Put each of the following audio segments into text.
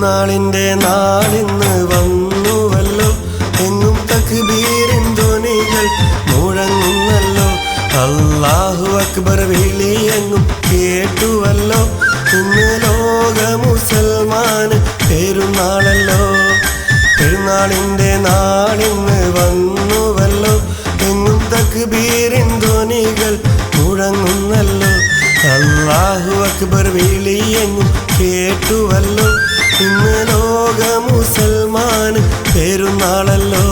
പെരുന്നാളിൻ്റെ നാളിന്ന് വന്നുവല്ലോ, എങ്ങും തക്ബീറിൻ ധ്വനികൾ മുഴങ്ങുന്നല്ലോ. അല്ലാഹു അക്ബർ വിളിയെങ്ങും കേട്ടുവല്ലോ, ഇന്ന് ലോക മുസൽമാന് പെരുന്നാളല്ലോ. പെരുന്നാളിൻ്റെ നാളിന്ന് വന്നുവല്ലോ, എങ്ങും തക്ബീറിൻ ധ്വനികൾ മുഴങ്ങുന്നല്ലോ. അല്ലാഹു അക്ബർ വിളിയെങ്ങും കേട്ടുവല്ലോ, ഇന്ന് ലോക മുസൽമാന് പെരുന്നാളല്ലോ.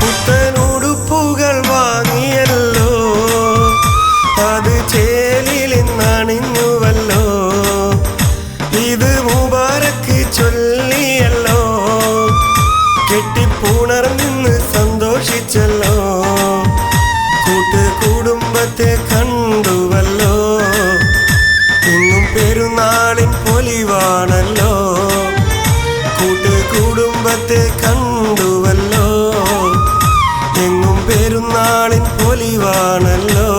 പുത്തനുടുപ്പുകൾ വാങ്ങിയല്ലോ, അത് ചേലിലിന്നണിഞ്ഞുവല്ലോ, ഇത് മുബാരക്ക് ചൊല്ലിയല്ലോ, കെട്ടിപ്പുണർന്ന് സന്തോഷിച്ചല്ലോ, കൂട്ടുകുടുംബത്തെ കണ്ടുവല്ലോ, ഇന്നും പെരുന്നാളിൻ പൊലിവാണല്ലോ, കൂട്ടുകുടുംബത്തെ കണ്ടുവല്ലോ, എങ്ങും പെരുന്നാളിൻ പൊലിവാണല്ലോ.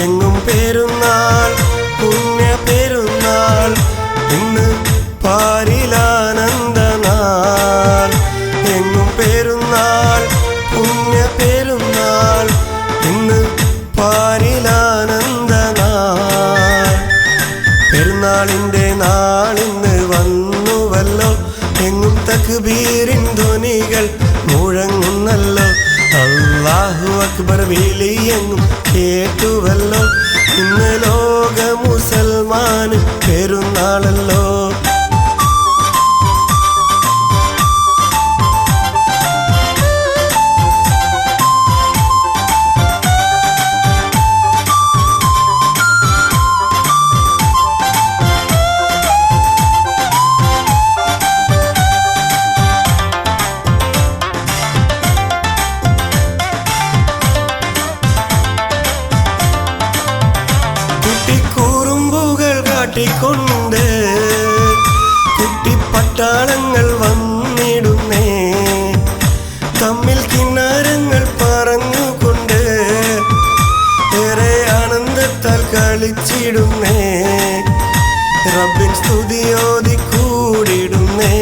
എങ്ങും പെരുന്നാൾ പുണ്യ പെരുന്നാൾ, ഇന്ന് പാരിലാനന്ദനാൾ. എങ്ങും പെരുന്നാൾ പുണ്യ പെരുന്നാൾ, ഇന്ന് പാരിലാനന്ദനാൾ. പെരുന്നാളിൻ്റെ നാളിന്ന് വന്നുവല്ലോ, എങ്ങും തക്ബീറിൻ ധ്വനികൾ മുഴങ്ങുന്നല്ലോ. അല്ലാഹു അക്ബർ വിളിയെങ്ങും കേട്ടുവല്ലോ, ഇന്ന് ലോക മുസൽമാന് പെരുന്നാളല്ലോ. കുട്ടിക്കുറുമ്പുകൾ കാട്ടിക്കൊണ്ട് കുട്ടിപ്പട്ടാളങ്ങൾ വന്നിടുന്നേ, തമ്മിൽ കിന്നാരങ്ങൾ പറഞ്ഞുകൊണ്ട് ഏറെ ആനന്ദത്താൽ കളിച്ചിടുന്നേ, റബ്ബിൻ സ്തുതിയോതി കൂടിടുന്നേ,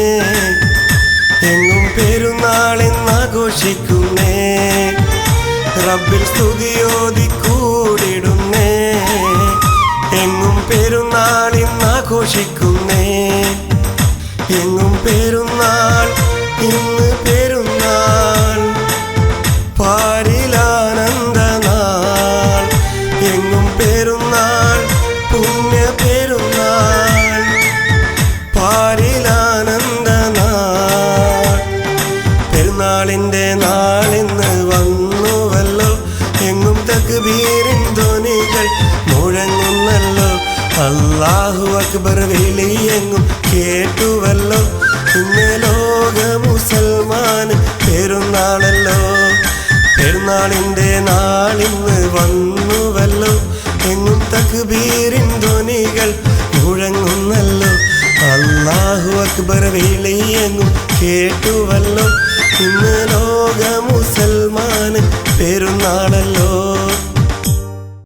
എങ്ങും പെരുന്നാളെന്നാഘോഷിക്കുന്നേ, റബ്ബിൻ സ്തുതിയോതി കൂടിടുന്നേ, എങ്ങും പെരുന്നാളിന്നാഘോഷിക്കുന്നേ. എങ്ങും പെരുന്നാൾ ഇന്ന് പെരുന്നാൾ, പാരിലാനന്ദനാൾ. എങ്ങും പെരുന്നാൾ പുണ്യ പെരുന്നാൾ, പാരിലാനന്ദനാൾ. പെരുന്നാളിൻ്റെ നാളിന്ന് വന്നുവല്ലോ, എങ്ങും തക്ബീറിൻ ധ്വനികൾ മുഴങ്ങുന്നല്ലോ. അല്ലാഹു അക്ബർ വിളിയെങ്ങും കേട്ടുവല്ലോ, ഇന്ന് ലോക മുസൽമാന് പെരുന്നാളല്ലോ. പെരുന്നാളിൻ്റെ നാളിന്ന് വന്നുവല്ലോ, എങ്ങും തക്ബീറിൻ ധ്വനികൾ മുഴങ്ങുന്നല്ലോ. അല്ലാഹു അക്ബർ വിളിയെങ്ങും കേട്ടുവല്ലോ, ഇന്ന് ലോക മുസൽമാന് പെരുന്നാളല്ലോ.